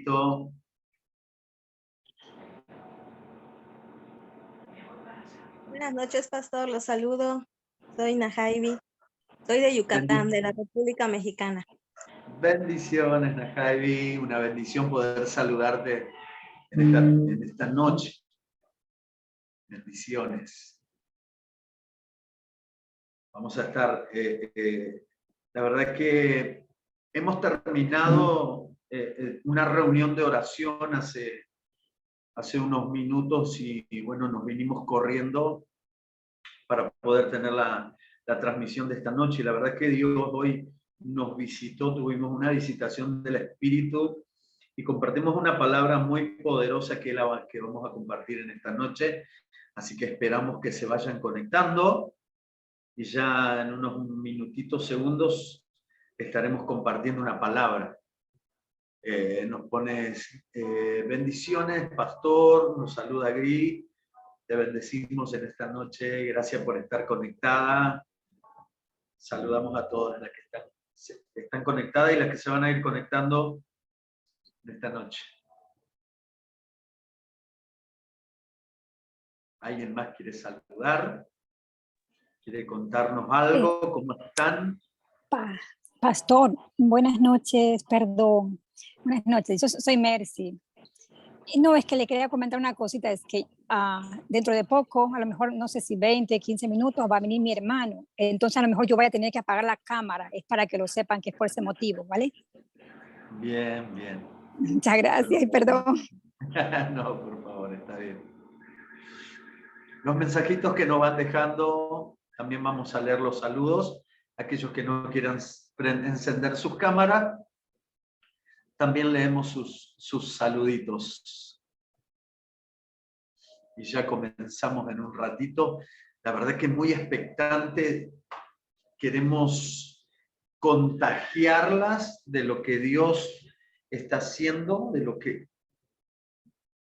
Espíritu. Buenas noches, pastor. Los saludo. Soy Najaibi. Soy de Yucatán, de la República Mexicana. Bendiciones, Najaibi. Una bendición poder saludarte en esta noche. Bendiciones. Vamos a estar... la verdad que hemos terminado una reunión de oración hace unos minutos y bueno, nos vinimos corriendo para poder tener la transmisión de esta noche. Y la verdad que Dios hoy nos visitó, tuvimos una visitación del Espíritu y compartimos una palabra muy poderosa que vamos a compartir en esta noche. Así que esperamos que se vayan conectando y ya en unos minutitos, segundos, estaremos compartiendo una palabra. Nos pones bendiciones, pastor, nos saluda Gris. Te bendecimos en esta noche. Gracias por estar conectada. Saludamos a todas las que están conectadas y las que se van a ir conectando en esta noche. ¿Alguien más quiere saludar? ¿Quiere contarnos algo? ¿Cómo están? Pastor, buenas noches, perdón. Buenas noches, yo soy Mercy. No, es que le quería comentar una cosita, es que dentro de poco, a lo mejor no sé si 20, 15 minutos, va a venir mi hermano. Entonces a lo mejor yo voy a tener que apagar la cámara, es para que lo sepan que es por ese motivo, ¿vale? Bien, bien. Muchas gracias y perdón. No, por favor, está bien. Los mensajitos que nos van dejando, también vamos a leer los saludos. Aquellos que no quieran encender sus cámaras, también leemos sus saluditos. Y ya comenzamos en un ratito. La verdad es que muy expectante. Queremos contagiarlas de lo que Dios está haciendo,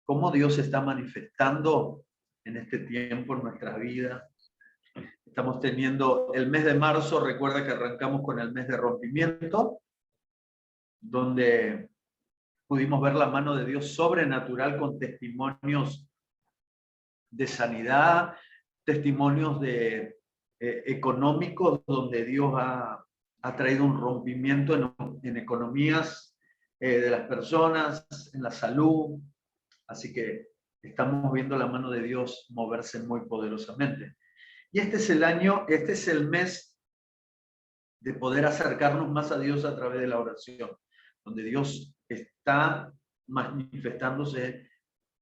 cómo Dios está manifestando en este tiempo en nuestra vida. Estamos teniendo el mes de marzo, recuerda que arrancamos con el mes de rompimiento, donde pudimos ver la mano de Dios sobrenatural con testimonios de sanidad, testimonios económicos, donde Dios ha traído un rompimiento en economías de las personas, en la salud. Así que estamos viendo la mano de Dios moverse muy poderosamente. Y este es el mes de poder acercarnos más a Dios a través de la oración, donde Dios está manifestándose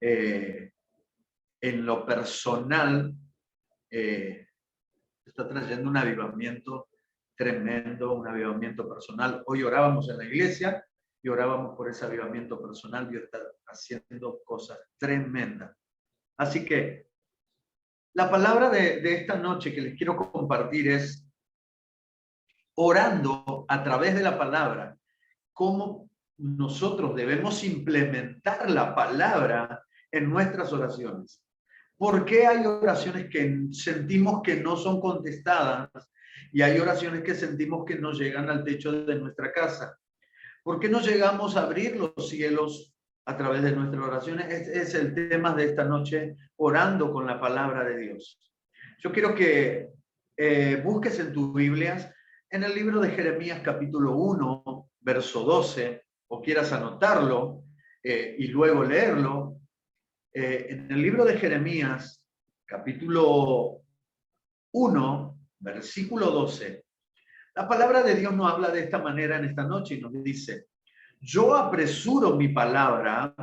en lo personal, está trayendo un avivamiento tremendo, un avivamiento personal. Hoy orábamos en la iglesia y orábamos por ese avivamiento personal. Dios está haciendo cosas tremendas. Así que la palabra de esta noche que les quiero compartir es orando a través de la palabra, cómo nosotros debemos implementar la palabra en nuestras oraciones. ¿Por qué hay oraciones que sentimos que no son contestadas y hay oraciones que sentimos que no llegan al techo de nuestra casa? ¿Por qué no llegamos a abrir los cielos a través de nuestras oraciones? Este es el tema de esta noche, orando con la palabra de Dios. Yo quiero que busques en tus Biblias, en el libro de Jeremías capítulo 1, verso 12, o quieras anotarlo y luego leerlo. En el libro de Jeremías, capítulo 1, versículo 12, la palabra de Dios nos habla de esta manera en esta noche y nos dice: yo apresuro mi palabra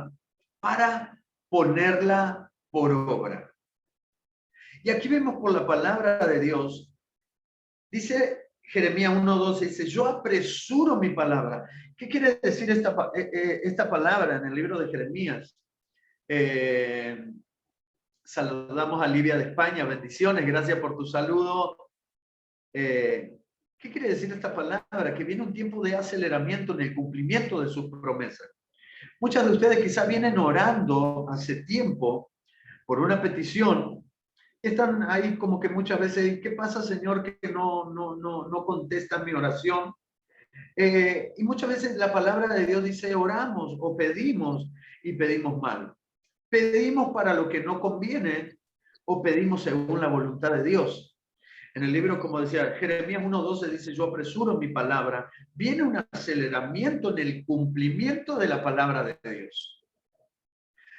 para ponerla por obra. Y aquí vemos por la palabra de Dios, dice Jeremías 1:12, dice: yo apresuro mi palabra. ¿Qué quiere decir esta palabra en el libro de Jeremías? Saludamos a Livia de España, bendiciones, gracias por tu saludo. ¿Qué quiere decir esta palabra? Que viene un tiempo de aceleramiento en el cumplimiento de sus promesas. Muchas de ustedes quizás vienen orando hace tiempo por una petición, están ahí como que muchas veces: ¿qué pasa, Señor, que no contesta mi oración? Y muchas veces la palabra de Dios dice oramos o pedimos y pedimos mal. Pedimos para lo que no conviene o pedimos según la voluntad de Dios. En el libro, como decía, Jeremías 1:12 dice, yo apresuro mi palabra. Viene un aceleramiento en el cumplimiento de la palabra de Dios.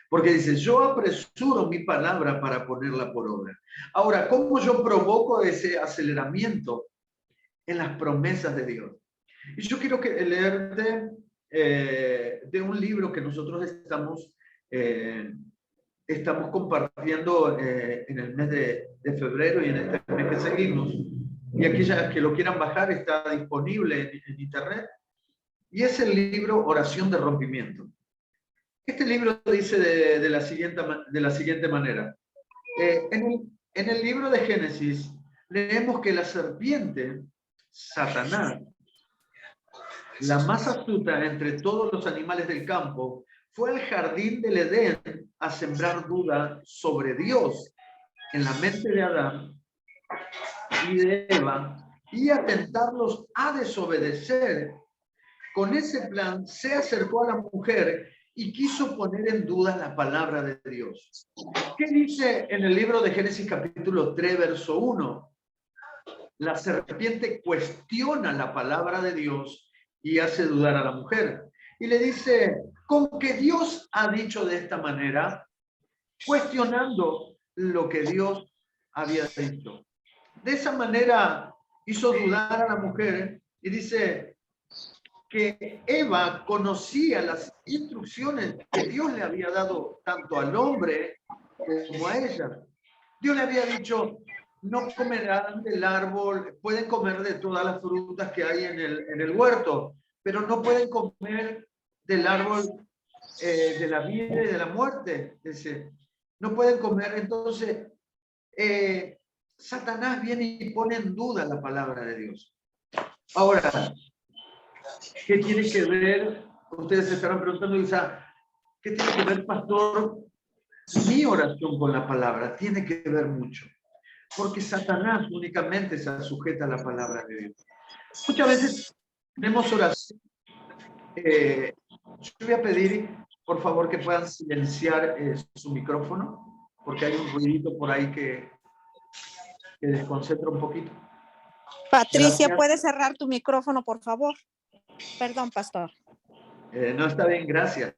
Porque dice, yo apresuro mi palabra para ponerla por obra. Ahora, ¿cómo yo provoco ese aceleramiento? En las promesas de Dios. Y yo quiero leerte de un libro que nosotros estamos compartiendo en el mes de febrero y en este mes que seguimos. Y aquellas que lo quieran bajar está disponible en internet. Y es el libro Oración de Rompimiento. Este libro dice de la siguiente manera. En el libro de Génesis leemos que la serpiente, Satanás, la más astuta entre todos los animales del campo, fue al jardín del Edén a sembrar duda sobre Dios en la mente de Adán y de Eva y a tentarlos a desobedecer. Con ese plan se acercó a la mujer y quiso poner en duda la palabra de Dios. ¿Qué dice en el libro de Génesis capítulo 3, verso 1? La serpiente cuestiona la palabra de Dios y hace dudar a la mujer. Y le dice, con que Dios ha dicho de esta manera, cuestionando lo que Dios había dicho. De esa manera hizo dudar a la mujer y dice que Eva conocía las instrucciones que Dios le había dado tanto al hombre como a ella. Dios le había dicho, no comerán del árbol, pueden comer de todas las frutas que hay en el huerto, pero no pueden comer del árbol de la vida y de la muerte. Dice, no pueden comer. Entonces, Satanás viene y pone en duda la palabra de Dios. Ahora, ¿qué tiene que ver? Ustedes se estarán preguntando, quizá, ¿qué tiene que ver, pastor, mi oración con la palabra? Tiene que ver mucho. Porque Satanás únicamente se sujeta a la palabra de Dios. Muchas veces tenemos oración. Yo voy a pedir, por favor, que puedan silenciar su micrófono, porque hay un ruidito por ahí que desconcentra un poquito. Patricia, Gracias. ¿puedes cerrar tu micrófono, por favor? Perdón, pastor. No, está bien, gracias.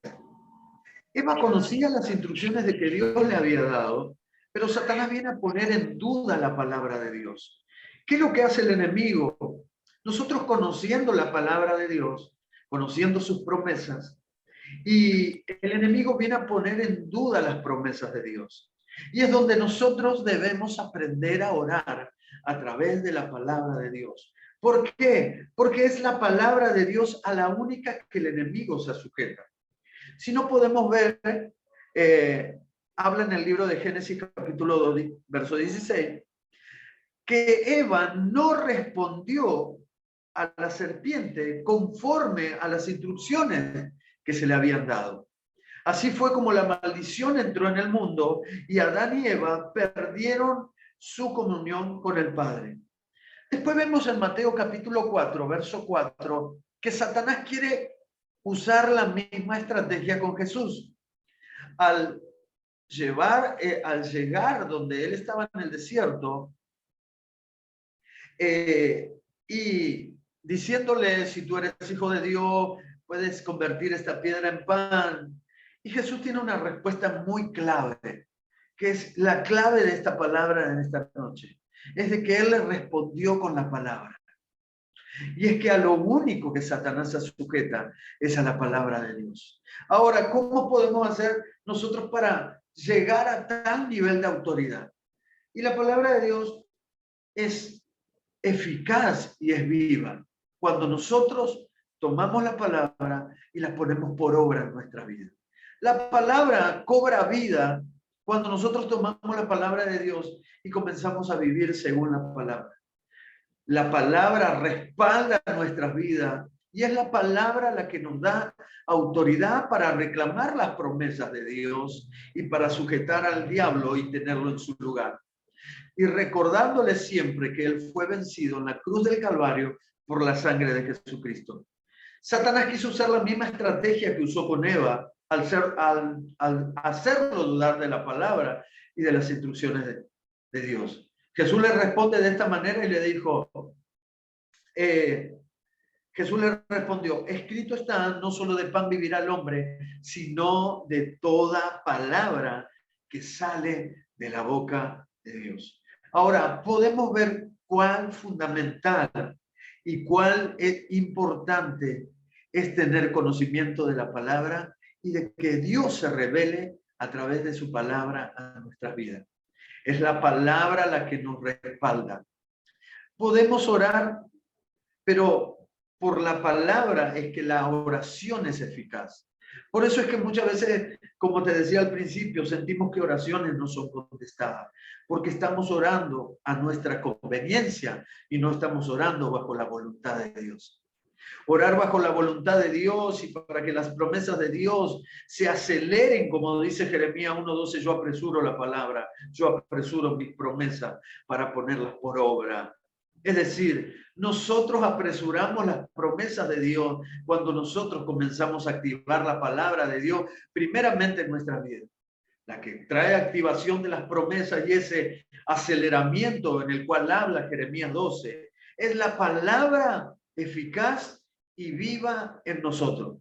Eva conocía las instrucciones de que Dios le había dado, pero Satanás viene a poner en duda la palabra de Dios. ¿Qué es lo que hace el enemigo? Nosotros conociendo la palabra de Dios, conociendo sus promesas, y el enemigo viene a poner en duda las promesas de Dios. Y es donde nosotros debemos aprender a orar a través de la palabra de Dios. ¿Por qué? Porque es la palabra de Dios a la única que el enemigo se sujeta. Si no podemos ver, habla en el libro de Génesis capítulo 2, verso 16, que Eva no respondió a la serpiente conforme a las instrucciones que se le habían dado. Así fue como la maldición entró en el mundo y Adán y Eva perdieron su comunión con el Padre. Después vemos en Mateo capítulo 4, verso 4, que Satanás quiere usar la misma estrategia con Jesús. Al llegar donde él estaba en el desierto y diciéndole, si tú eres hijo de Dios, puedes convertir esta piedra en pan. Y Jesús tiene una respuesta muy clave, que es la clave de esta palabra en esta noche. Es de que él le respondió con la palabra. Y es que a lo único que Satanás se sujeta es a la palabra de Dios. Ahora, ¿cómo podemos hacer nosotros para llegar a tal nivel de autoridad? Y la palabra de Dios es eficaz y es viva cuando nosotros tomamos la palabra y la ponemos por obra en nuestra vida. La palabra cobra vida cuando nosotros tomamos la palabra de Dios y comenzamos a vivir según la palabra. La palabra respalda nuestras vidas y es la palabra la que nos da autoridad para reclamar las promesas de Dios y para sujetar al diablo y tenerlo en su lugar. Y recordándole siempre que él fue vencido en la cruz del Calvario por la sangre de Jesucristo. Satanás quiso usar la misma estrategia que usó con Eva al hacerlo dudar de la palabra y de las instrucciones de Dios. Jesús le responde de esta manera y le dijo, Jesús le respondió, escrito está, no solo de pan vivirá el hombre, sino de toda palabra que sale de la boca de Dios. Ahora, podemos ver cuán fundamental y cuán importante es tener conocimiento de la palabra y de que Dios se revele a través de su palabra a nuestras vidas. Es la palabra la que nos respalda. Podemos orar, pero por la palabra es que la oración es eficaz. Por eso es que muchas veces, como te decía al principio, sentimos que oraciones no son contestadas, porque estamos orando a nuestra conveniencia y no estamos orando bajo la voluntad de Dios. Orar bajo la voluntad de Dios y para que las promesas de Dios se aceleren, como dice Jeremías 1:12, yo apresuro la palabra, yo apresuro mis promesas para ponerlas por obra. Es decir, nosotros apresuramos las promesas de Dios cuando nosotros comenzamos a activar la palabra de Dios primeramente en nuestra vida. La que trae activación de las promesas y ese aceleramiento en el cual habla Jeremías 12 es la palabra eficaz y viva en nosotros.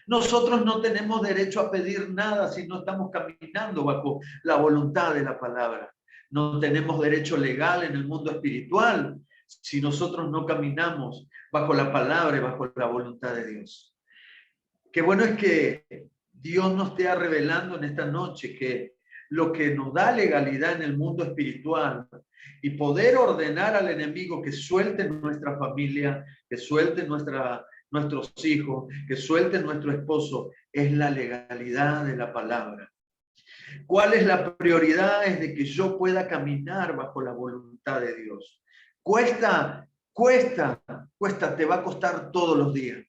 Nosotros no tenemos derecho a pedir nada si no estamos caminando bajo la voluntad de la palabra. No tenemos derecho legal en el mundo espiritual si nosotros no caminamos bajo la palabra y bajo la voluntad de Dios. Qué bueno es que Dios nos esté revelando en esta noche que lo que nos da legalidad en el mundo espiritual y poder ordenar al enemigo que suelte nuestra familia, que suelte nuestros hijos, que suelte nuestro esposo, es la legalidad de la palabra. ¿Cuál es la prioridad? Es de que yo pueda caminar bajo la voluntad de Dios. Cuesta, te va a costar todos los días,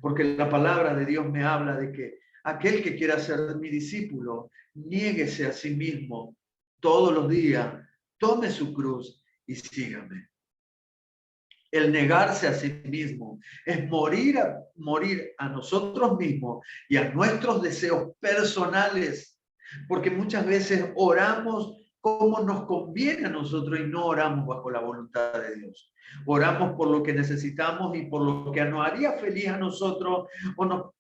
porque la palabra de Dios me habla de que aquel que quiera ser mi discípulo, niéguese a sí mismo todos los días, tome su cruz y sígame. El negarse a sí mismo es morir a nosotros mismos y a nuestros deseos personales, porque muchas veces oramos como nos conviene a nosotros y no oramos bajo la voluntad de Dios. Oramos por lo que necesitamos y por lo que nos haría feliz a nosotros o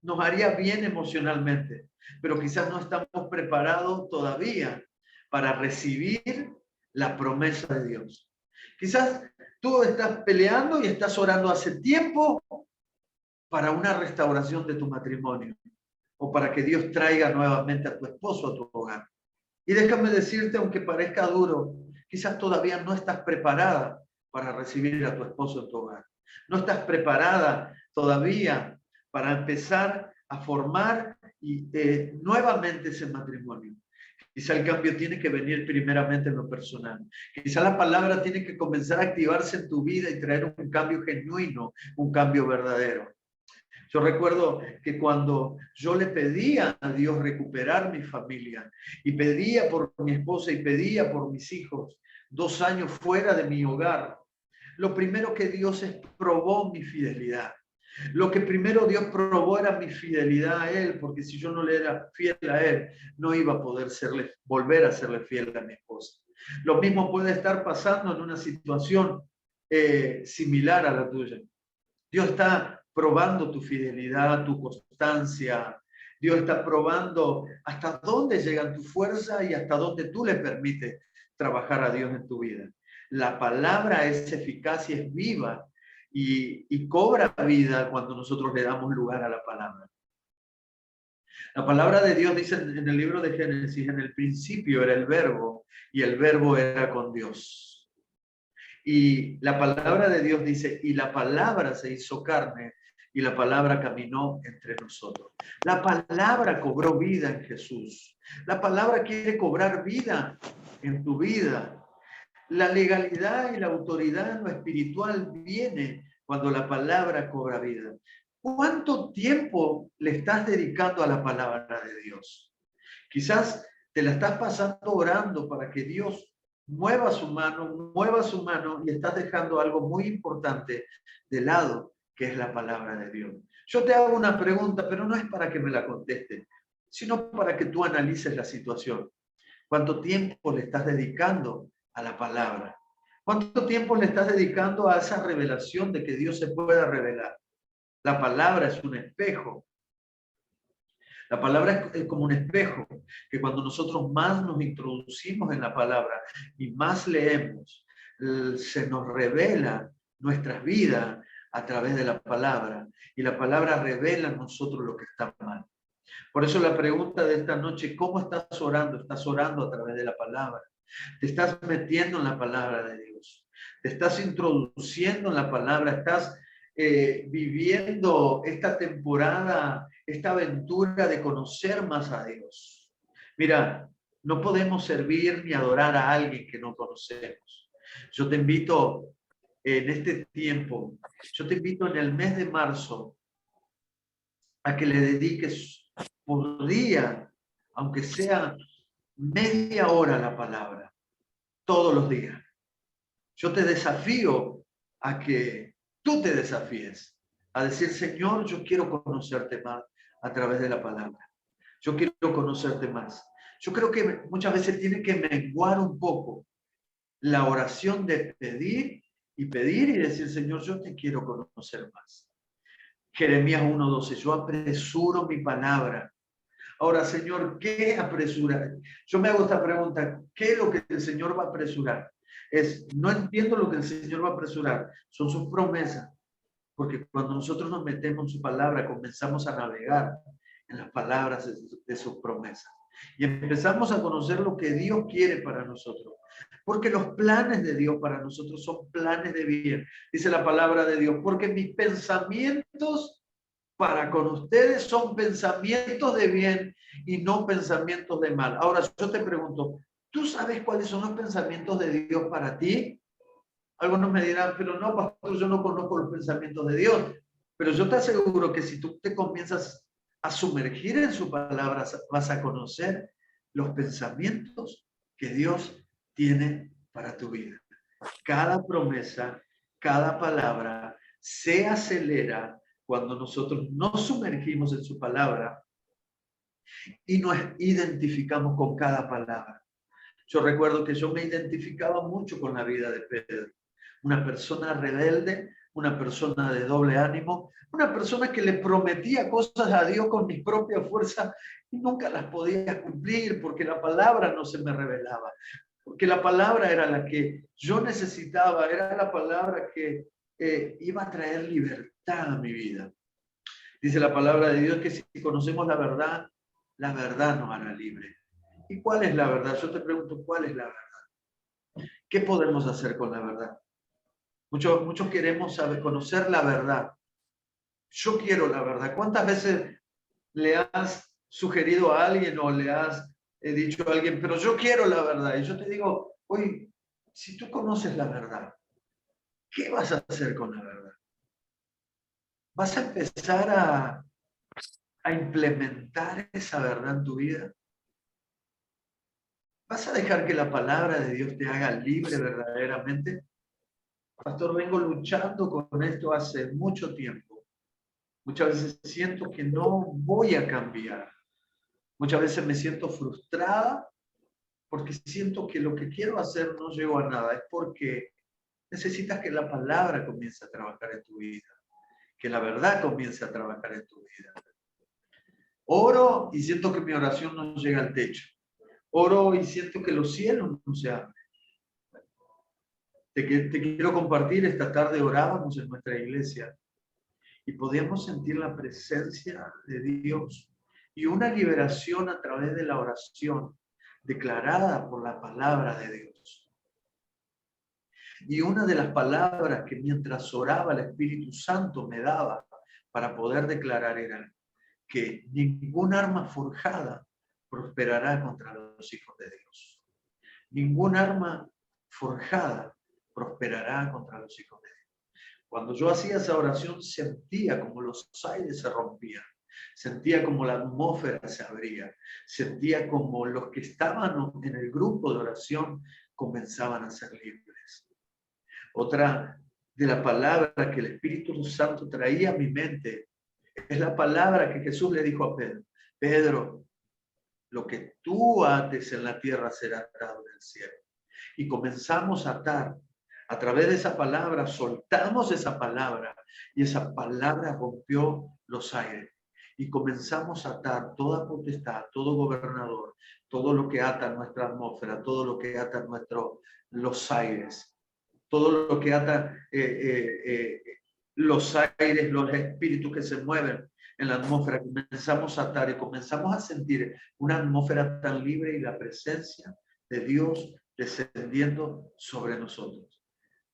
nos haría bien emocionalmente, pero quizás no estamos preparados todavía para recibir la promesa de Dios. Quizás tú estás peleando y estás orando hace tiempo para una restauración de tu matrimonio o para que Dios traiga nuevamente a tu esposo a tu hogar. Y déjame decirte, aunque parezca duro, quizás todavía no estás preparada para recibir a tu esposo en tu hogar. No estás preparada todavía para empezar a formar nuevamente ese matrimonio. Quizá el cambio tiene que venir primeramente en lo personal. Quizá la palabra tiene que comenzar a activarse en tu vida y traer un cambio genuino, un cambio verdadero. Yo recuerdo que cuando yo le pedía a Dios recuperar mi familia y pedía por mi esposa y pedía por mis hijos, 2 años fuera de mi hogar, lo primero que Dios probó mi fidelidad. Lo que primero Dios probó era mi fidelidad a Él, porque si yo no le era fiel a Él, no iba a poder volver a serle fiel a mi esposa. Lo mismo puede estar pasando en una situación similar a la tuya. Dios está probando tu fidelidad, tu constancia. Dios está probando hasta dónde llega tu fuerza y hasta dónde tú le permites trabajar a Dios en tu vida. La palabra es eficaz y es viva y cobra vida cuando nosotros le damos lugar a la palabra. La palabra de Dios dice en el libro de Génesis, en el principio era el verbo y el verbo era con Dios. Y la palabra de Dios dice, y la palabra se hizo carne y la palabra caminó entre nosotros. La palabra cobró vida en Jesús. La palabra quiere cobrar vida en tu vida. La legalidad y la autoridad en lo espiritual viene cuando la palabra cobra vida. ¿Cuánto tiempo le estás dedicando a la palabra de Dios? Quizás te la estás pasando orando para que Dios mueva su mano y estás dejando algo muy importante de lado, que es la palabra de Dios. Yo te hago una pregunta, pero no es para que me la contestes, sino para que tú analices la situación. ¿Cuánto tiempo le estás dedicando a la palabra? ¿Cuánto tiempo le estás dedicando a esa revelación de que Dios se pueda revelar? La palabra es un espejo. La palabra es como un espejo, que cuando nosotros más nos introducimos en la palabra y más leemos, se nos revela nuestras vidas a través de la palabra. Y la palabra revela en nosotros lo que está mal. Por eso la pregunta de esta noche, ¿cómo estás orando? ¿Estás orando a través de la palabra? ¿Te estás metiendo en la palabra de Dios? ¿Te estás introduciendo en la palabra? ¿Estás viviendo esta temporada, esta aventura de conocer más a Dios? Mira, no podemos servir ni adorar a alguien que no conocemos. Yo te invito en este tiempo, yo te invito en el mes de marzo a que le dediques por día, aunque sea media hora, a la palabra, todos los días. Yo te desafío a que tú te desafíes a decir, Señor, yo quiero conocerte más a través de la palabra. Yo quiero conocerte más. Yo creo que muchas veces tiene que menguar un poco la oración de pedir y decir, Señor, yo te quiero conocer más. Jeremías 1:12, yo apresuro mi palabra. Ahora, Señor, ¿qué apresurar? Yo me hago esta pregunta, ¿qué es lo que el Señor va a apresurar? No entiendo lo que el Señor va a apresurar, son sus promesas, porque cuando nosotros nos metemos en su palabra, comenzamos a navegar en las palabras de sus promesas. Y empezamos a conocer lo que Dios quiere para nosotros. Porque los planes de Dios para nosotros son planes de bien. Dice la palabra de Dios, porque mis pensamientos para con ustedes son pensamientos de bien y no pensamientos de mal. Ahora yo te pregunto, ¿tú sabes cuáles son los pensamientos de Dios para ti? Algunos me dirán, pero no, pastor, yo no conozco los pensamientos de Dios. Pero yo te aseguro que si tú te comienzas a sumergir en su palabra, vas a conocer los pensamientos que Dios tiene para tu vida. Cada promesa, cada palabra se acelera cuando nosotros nos sumergimos en su palabra y nos identificamos con cada palabra. Yo recuerdo que yo me identificaba mucho con la vida de Pedro. Una persona rebelde, una persona de doble ánimo, una persona que le prometía cosas a Dios con mi propia fuerza y nunca las podía cumplir porque la palabra no se me revelaba. Porque la palabra era la que yo necesitaba, era la palabra que iba a traer libertad a mi vida. Dice la palabra de Dios que si conocemos la verdad nos hará libre. ¿Y cuál es la verdad? Yo te pregunto, ¿cuál es la verdad? ¿Qué podemos hacer con la verdad? Muchos queremos conocer la verdad. Yo quiero la verdad. ¿Cuántas veces le has sugerido a alguien o le has dicho a alguien, pero yo quiero la verdad? Y yo te digo, oye, si tú conoces la verdad, ¿qué vas a hacer con la verdad? ¿Vas a empezar a implementar esa verdad en tu vida? ¿Vas a dejar que la palabra de Dios te haga libre verdaderamente? Pastor, vengo luchando con esto hace mucho tiempo. Muchas veces siento que no voy a cambiar. Muchas veces me siento frustrada porque siento que lo que quiero hacer no llego a nada. Es porque necesitas que la palabra comience a trabajar en tu vida, que la verdad comience a trabajar en tu vida. Oro y siento que mi oración no llega al techo. Oro y siento que los cielos no se abren. Te quiero compartir, esta tarde orábamos en nuestra iglesia y podíamos sentir la presencia de Dios y una liberación a través de la oración declarada por la palabra de Dios. Y una de las palabras que mientras oraba el Espíritu Santo me daba para poder declarar era que ningún arma forjada prosperará contra los hijos de Dios. Ningún arma forjada prosperará contra los hijos de Dios. Cuando yo hacía esa oración sentía como los aires se rompían, sentía como la atmósfera se abría, sentía como los que estaban en el grupo de oración comenzaban a ser libres. Otra de la palabra que el Espíritu Santo traía a mi mente es la palabra que Jesús le dijo a Pedro. Pedro, lo que tú ates en la tierra será atado en el cielo. Y comenzamos a atar. A través de esa palabra, soltamos esa palabra y esa palabra rompió los aires. Y comenzamos a atar toda potestad, todo gobernador, todo lo que ata nuestra atmósfera, todo lo que ata los aires, todo lo que ata los aires, los espíritus que se mueven en la atmósfera. Comenzamos a atar y comenzamos a sentir una atmósfera tan libre y la presencia de Dios descendiendo sobre nosotros.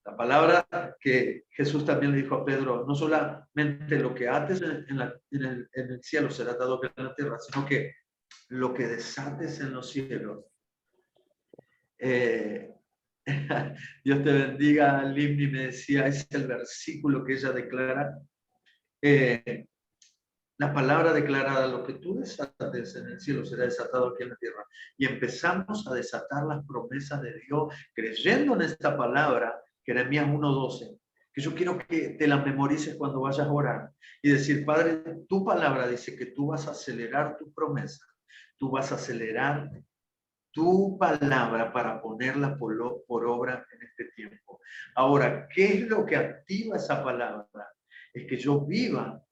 La palabra que Jesús también le dijo a Pedro, no solamente lo que ates en el cielo será atado en la tierra, sino que lo que desates en los cielos. Dios te bendiga, Limni me decía, es el versículo que ella declara. La palabra declarada, lo que tú desates en el cielo será desatado aquí en la tierra. Y empezamos a desatar las promesas de Dios, creyendo en esta palabra, Jeremías 1:12, que yo quiero que te la memorices cuando vayas a orar. Y decir, Padre, tu palabra dice que tú vas a acelerar tu promesa. Tú vas a acelerar tu palabra para ponerla por obra en este tiempo. Ahora, ¿qué es lo que activa esa palabra? Es que yo viva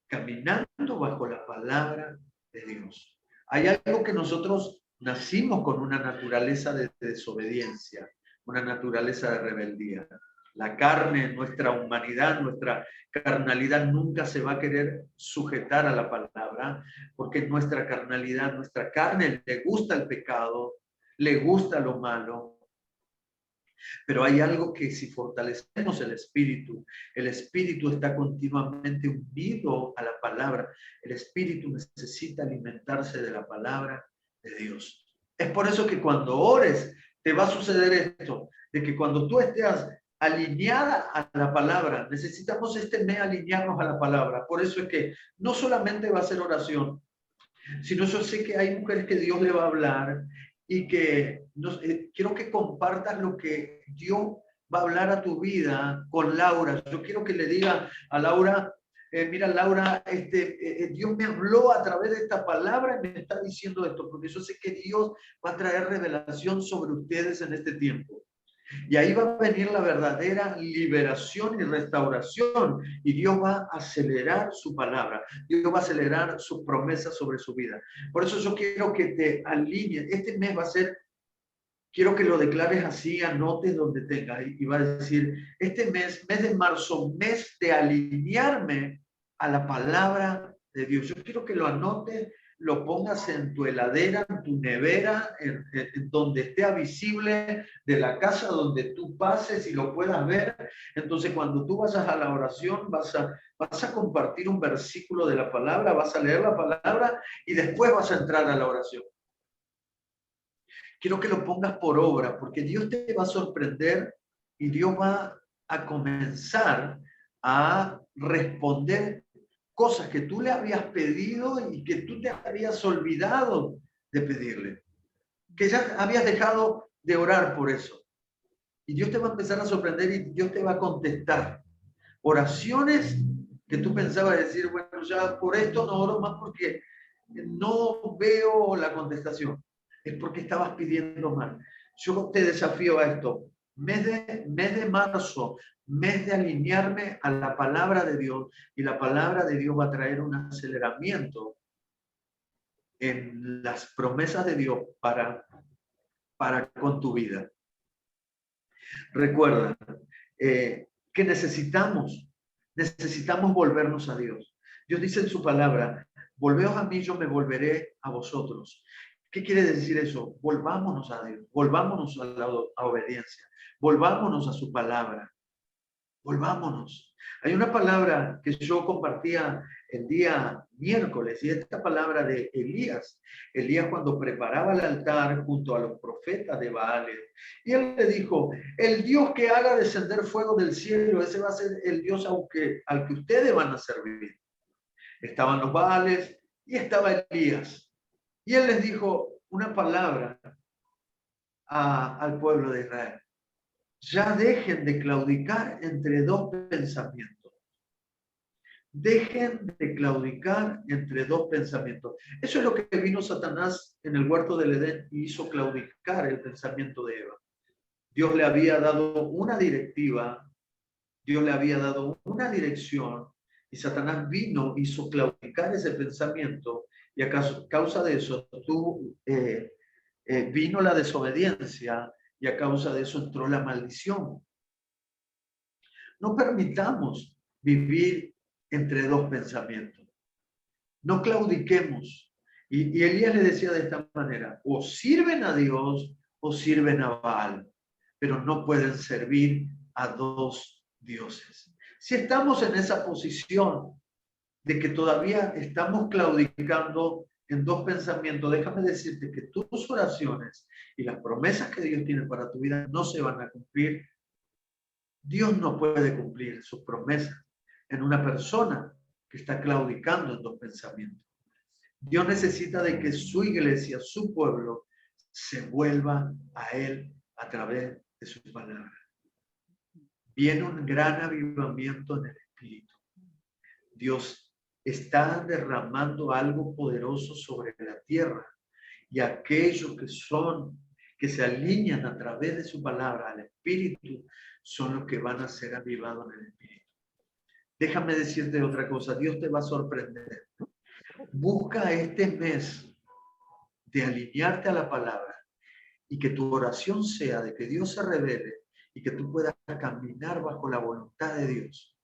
caminando bajo la palabra de Dios. Hay algo que nosotros nacimos con una naturaleza de desobediencia, una naturaleza de rebeldía. La carne, nuestra humanidad, nuestra carnalidad nunca se va a querer sujetar a la palabra, porque nuestra carnalidad, nuestra carne le gusta el pecado, le gusta lo malo. Pero hay algo que si fortalecemos el espíritu está continuamente unido a la palabra. El espíritu necesita alimentarse de la palabra de Dios. Es por eso que cuando ores te va a suceder esto, de que cuando tú estés alineada a la palabra, necesitamos este mes alinearnos a la palabra. Por eso es que no solamente va a ser oración, sino yo sé que hay mujeres que Dios le va a hablar y que quiero que compartas lo que Dios va a hablar a tu vida con Laura. Yo quiero que le diga a Laura, mira Laura, Dios me habló a través de esta palabra y me está diciendo esto, porque yo sé que Dios va a traer revelación sobre ustedes en este tiempo. Y ahí va a venir la verdadera liberación y restauración. Y Dios va a acelerar su palabra. Dios va a acelerar sus promesas sobre su vida. Por eso yo quiero que te alinees. Este mes va a ser, quiero que lo declares así, anotes donde tengas. Y va a decir, este mes de marzo, mes de alinearme a la palabra de Dios. Yo quiero que lo anotes, lo pongas en tu heladera, en tu nevera, en donde esté visible de la casa donde tú pases y lo puedas ver. Entonces, cuando tú vayas a la oración, vas a compartir un versículo de la palabra, vas a leer la palabra y después vas a entrar a la oración. Quiero que lo pongas por obra, porque Dios te va a sorprender y Dios va a comenzar a responder cosas que tú le habías pedido y que tú te habías olvidado de pedirle, que ya habías dejado de orar por eso. Y Dios te va a empezar a sorprender y Dios te va a contestar. Oraciones que tú pensabas decir, bueno, ya por esto no oro más porque no veo la contestación. Es porque estabas pidiendo mal. Yo te desafío a esto. Mes de marzo, mes de alinearme a la palabra de Dios, y la palabra de Dios va a traer un aceleramiento en las promesas de Dios para con tu vida. Recuerda que necesitamos volvernos a Dios. Dios dice en su palabra, volveos a mí, yo me volveré a vosotros. ¿Qué quiere decir eso? Volvámonos a Dios, volvámonos a la obediencia, volvámonos a su palabra, volvámonos. Hay una palabra que yo compartía el día miércoles, y esta palabra de Elías. Elías, cuando preparaba el altar junto a los profetas de Baal, y él le dijo, el Dios que haga descender fuego del cielo, ese va a ser el Dios al que ustedes van a servir. Estaban los Baales y estaba Elías. Y él les dijo una palabra al pueblo de Israel. Ya dejen de claudicar entre dos pensamientos. Dejen de claudicar entre dos pensamientos. Eso es lo que vino Satanás en el huerto del Edén y hizo claudicar el pensamiento de Eva. Dios le había dado una directiva, Dios le había dado una dirección, y Satanás vino, hizo claudicar ese pensamiento, y a causa de eso vino la desobediencia, y a causa de eso entró la maldición. No permitamos vivir entre dos pensamientos. No claudiquemos. Y Elías le decía de esta manera: o sirven a Dios o sirven a Baal, pero no pueden servir a dos dioses. Si estamos en esa posición de que todavía estamos claudicando en dos pensamientos, déjame decirte que tus oraciones y las promesas que Dios tiene para tu vida no se van a cumplir. Dios no puede cumplir sus promesas en una persona que está claudicando en dos pensamientos. Dios necesita de que su iglesia, su pueblo, se vuelva a Él a través de su palabra. Viene un gran avivamiento en el Espíritu. Dios está derramando algo poderoso sobre la tierra, y aquellos que se alinean a través de su palabra al Espíritu son los que van a ser avivados en el Espíritu. Déjame decirte otra cosa, Dios te va a sorprender. Busca este mes de alinearte a la palabra y que tu oración sea de que Dios se revele y que tú puedas caminar bajo la voluntad de Dios.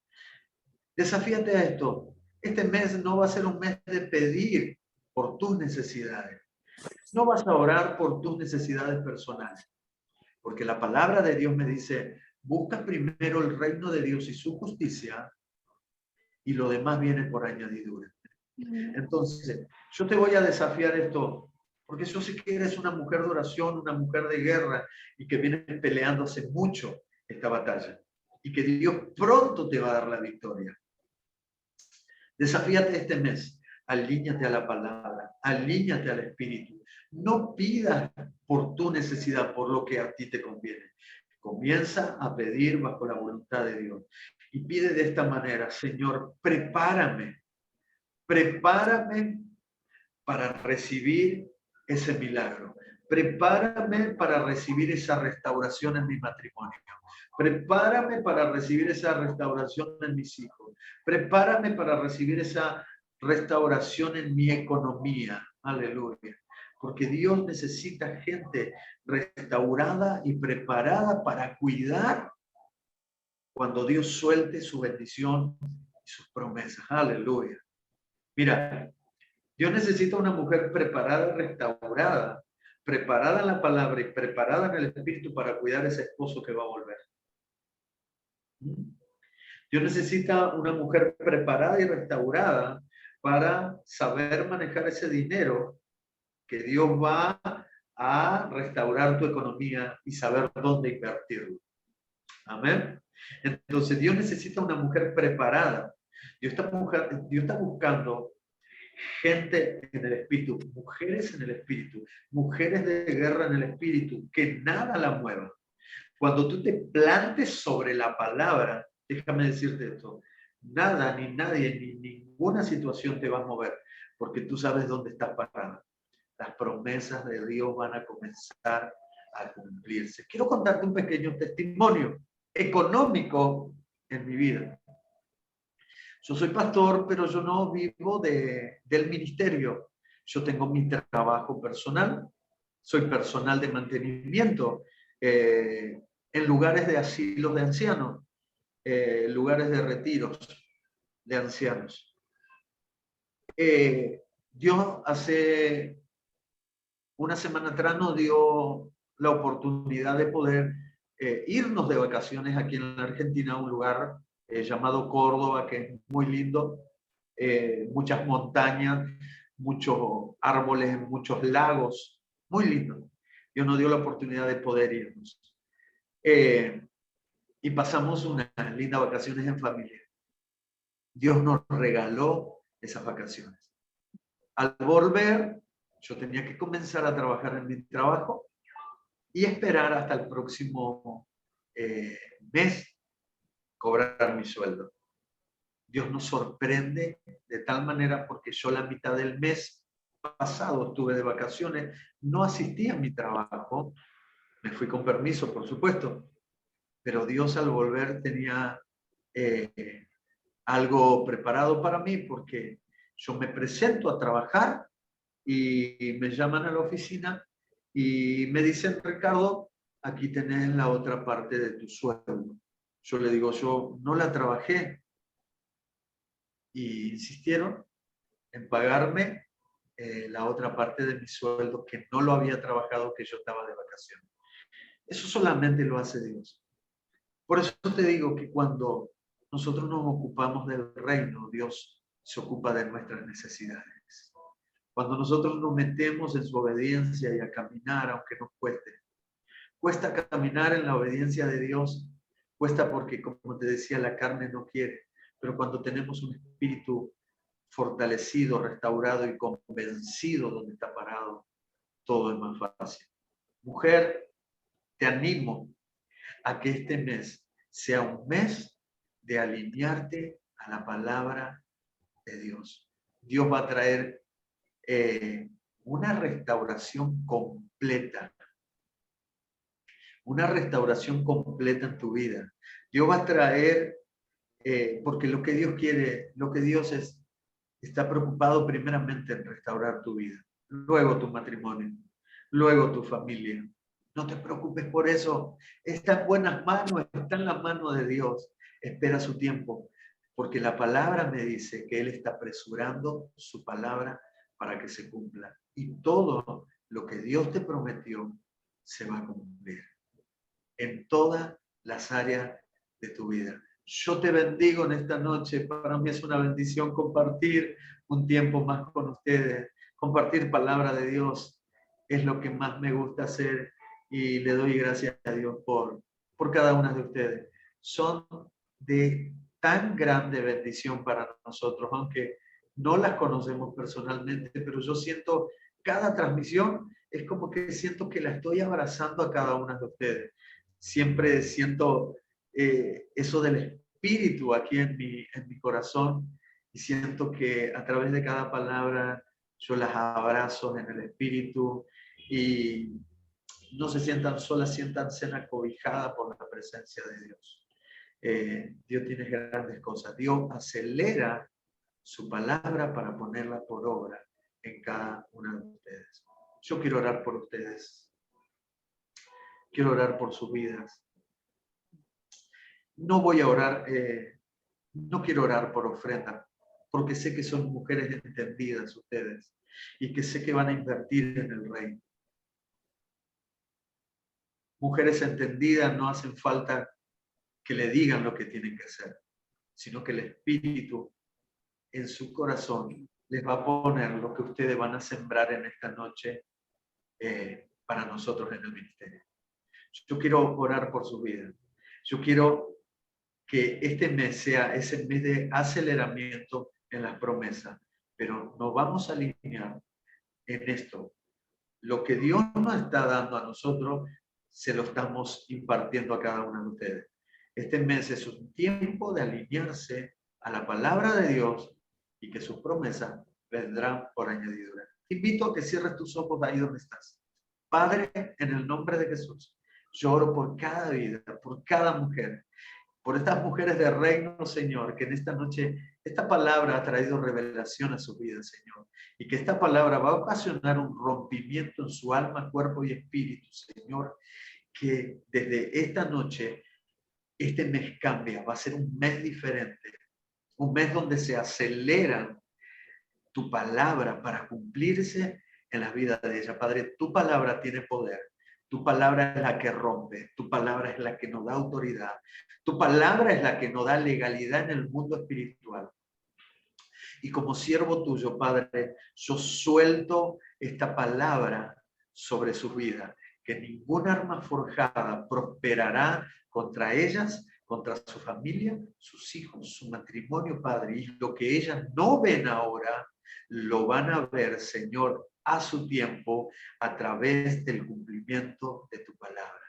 Desafíate a esto. Este mes no va a ser un mes de pedir por tus necesidades. No vas a orar por tus necesidades personales, porque la palabra de Dios me dice: busca primero el reino de Dios y su justicia, y lo demás viene por añadidura. Entonces, yo te voy a desafiar esto, porque yo sé que eres una mujer de oración, una mujer de guerra, y que viene peleando hace mucho esta batalla, y que Dios pronto te va a dar la victoria. Desafíate este mes, alíñate a la palabra, alíñate al Espíritu. No pidas por tu necesidad, por lo que a ti te conviene. Comienza a pedir bajo la voluntad de Dios. Y pide de esta manera: Señor, prepárame para recibir ese milagro. Prepárame para recibir esa restauración en mi matrimonio. Prepárame para recibir esa restauración en mis hijos. Prepárame para recibir esa restauración en mi economía. Aleluya. Porque Dios necesita gente restaurada y preparada para cuidar cuando Dios suelte su bendición y sus promesas. Aleluya. Mira, Dios necesita una mujer preparada, restaurada, preparada en la palabra y preparada en el Espíritu para cuidar a ese esposo que va a volver. Dios necesita una mujer preparada y restaurada para saber manejar ese dinero que Dios va a restaurar tu economía y saber dónde invertirlo. Amén. Entonces Dios necesita una mujer preparada. Dios está buscando gente en el Espíritu, mujeres en el Espíritu, mujeres de guerra en el Espíritu, que nada la mueva. Cuando tú te plantes sobre la palabra, déjame decirte esto: nada, ni nadie, ni ninguna situación te va a mover, porque tú sabes dónde estás parada. Las promesas de Dios van a comenzar a cumplirse. Quiero contarte un pequeño testimonio económico en mi vida. Yo soy pastor, pero yo no vivo del ministerio. Yo tengo mi trabajo personal, soy personal de mantenimiento en lugares de asilos de ancianos, lugares de retiros de ancianos. Dios hace una semana atrás nos dio la oportunidad de poder irnos de vacaciones aquí en la Argentina a un lugar llamado Córdoba, que es muy lindo, muchas montañas, muchos árboles, muchos lagos, muy lindo. Dios nos dio la oportunidad de poder irnos. Y pasamos unas lindas vacaciones en familia. Dios nos regaló esas vacaciones. Al volver, yo tenía que comenzar a trabajar en mi trabajo. y esperar hasta el próximo mes cobrar mi sueldo. Dios nos sorprende de tal manera porque yo la mitad del mes pasado estuve de vacaciones, no asistí a mi trabajo, me fui con permiso, por supuesto, pero Dios al volver tenía algo preparado para mí porque yo me presento a trabajar y me llaman a la oficina y me dicen, Ricardo, aquí tenés la otra parte de tu sueldo. Yo le digo, yo no la trabajé, y insistieron en pagarme la otra parte de mi sueldo que no lo había trabajado, que yo estaba de vacaciones. Eso solamente lo hace Dios. Por eso te digo que cuando nosotros nos ocupamos del reino, Dios se ocupa de nuestras necesidades. Cuando nosotros nos metemos en su obediencia y a caminar, aunque nos cueste. Cuesta caminar en la obediencia de Dios, cuesta porque, como te decía, la carne no quiere. Pero cuando tenemos un espíritu fortalecido, restaurado y convencido donde está parado, todo es más fácil. Mujer, te animo a que este mes sea un mes de alinearte a la palabra de Dios. Dios va a traer una restauración completa. Una restauración completa en tu vida. Dios va a traer, porque lo que Dios quiere, lo que Dios está preocupado primeramente en restaurar tu vida, luego tu matrimonio, luego tu familia. No te preocupes por eso. Está en buenas manos, está en la mano de Dios. Espera su tiempo, porque la palabra me dice que Él está apresurando su palabra para que se cumpla. Y todo lo que Dios te prometió se va a cumplir en todas las áreas de tu vida. Yo te bendigo en esta noche. Para mí es una bendición compartir un tiempo más con ustedes. Compartir palabra de Dios es lo que más me gusta hacer y le doy gracias a Dios por cada una de ustedes. Son de tan grande bendición para nosotros, aunque no las conocemos personalmente, pero yo siento cada transmisión, es como que siento que la estoy abrazando a cada una de ustedes. Siempre siento eso del espíritu aquí en mi corazón y siento que a través de cada palabra yo las abrazo en el espíritu y no se sientan solas, siéntanse acobijadas por la presencia de Dios. Dios tiene grandes cosas. Dios acelera su palabra para ponerla por obra en cada una de ustedes. Yo quiero orar por ustedes. Quiero orar por sus vidas. No voy a orar, no quiero orar por ofrenda, porque sé que son mujeres entendidas ustedes y que sé que van a invertir en el reino. Mujeres entendidas no hacen falta que le digan lo que tienen que hacer, sino que el Espíritu en su corazón les va a poner lo que ustedes van a sembrar en esta noche para nosotros en el ministerio. Yo quiero orar por su vida. Yo quiero que este mes sea ese mes de aceleramiento en las promesas, pero nos vamos a alinear en esto. Lo que Dios nos está dando a nosotros, se lo estamos impartiendo a cada uno de ustedes. Este mes es un tiempo de alinearse a la palabra de Dios y que sus promesas vendrán por añadidura. Te invito a que cierres tus ojos ahí donde estás. Padre, en el nombre de Jesús, yo oro por cada vida, por cada mujer, por estas mujeres de reino, Señor, que en esta noche esta palabra ha traído revelación a su vida, Señor, y que esta palabra va a ocasionar un rompimiento en su alma, cuerpo y espíritu, Señor, que desde esta noche este mes cambia, va a ser un mes diferente, un mes donde se acelera tu palabra para cumplirse en la vida de ella. Padre, tu palabra tiene poder. Tu palabra es la que rompe, tu palabra es la que nos da autoridad, tu palabra es la que nos da legalidad en el mundo espiritual. Y como siervo tuyo, Padre, yo suelto esta palabra sobre su vida, que ninguna arma forjada prosperará contra ellas, contra su familia, sus hijos, su matrimonio, Padre. Y lo que ellas no ven ahora, lo van a ver, Señor, a su tiempo, a través del cumplimiento de tu palabra.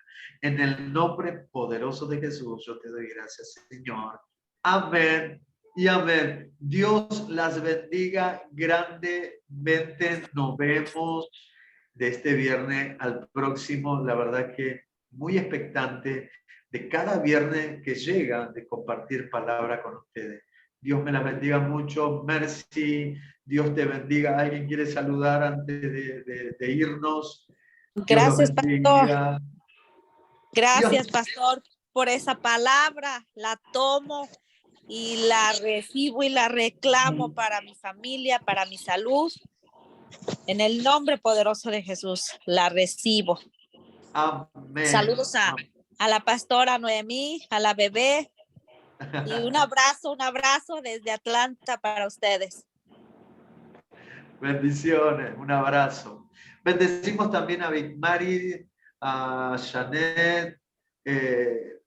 En el nombre poderoso de Jesús, yo te doy gracias, Señor. Amén y amén. Dios las bendiga grandemente. Nos vemos de este viernes al próximo. La verdad que muy expectante de cada viernes que llega de compartir palabra con ustedes. Dios me las bendiga mucho. Merci. Dios te bendiga. ¿Alguien quiere saludar antes de irnos? Gracias, pastor. Gracias, Dios. pastor, por esa palabra. La tomo y la recibo y la reclamo para mi familia, para mi salud. En el nombre poderoso de Jesús, la recibo. Amén. Saludos a la pastora Noemí, a la bebé. Y un abrazo desde Atlanta para ustedes. Bendiciones, un abrazo. Bendecimos también a Big Mari, a Janet,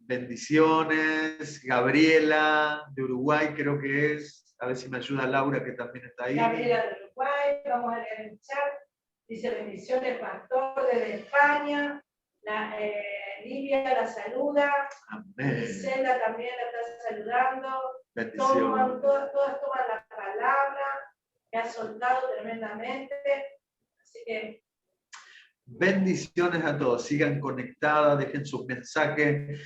bendiciones, Gabriela de Uruguay creo que es, a ver si me ayuda Laura que también está ahí. Gabriela de Uruguay, vamos a leer el chat, dice bendiciones pastor desde España, Livia la saluda, Amén. Gisela también la está saludando, Bendiciones. todas toman la palabra, que ha soltado tremendamente, así que bendiciones a todos, sigan conectadas, dejen sus mensajes.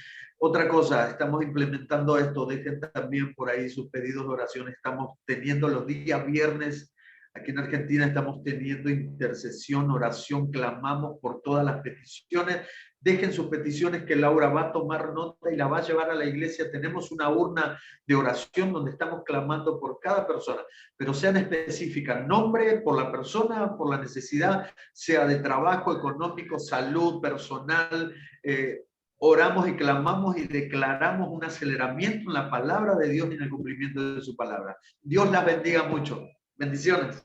Otra cosa, estamos implementando esto, dejen también por ahí sus pedidos de oración, estamos teniendo los días viernes, aquí en Argentina estamos teniendo intercesión, oración, clamamos por todas las peticiones, dejen sus peticiones que Laura va a tomar nota y la va a llevar a la iglesia, tenemos una urna de oración donde estamos clamando por cada persona, pero sean específicas, nombre por la persona, por la necesidad, sea de trabajo, económico, salud, personal, oramos y clamamos y declaramos un aceleramiento en la palabra de Dios y en el cumplimiento de su palabra. Dios las bendiga mucho. Bendiciones.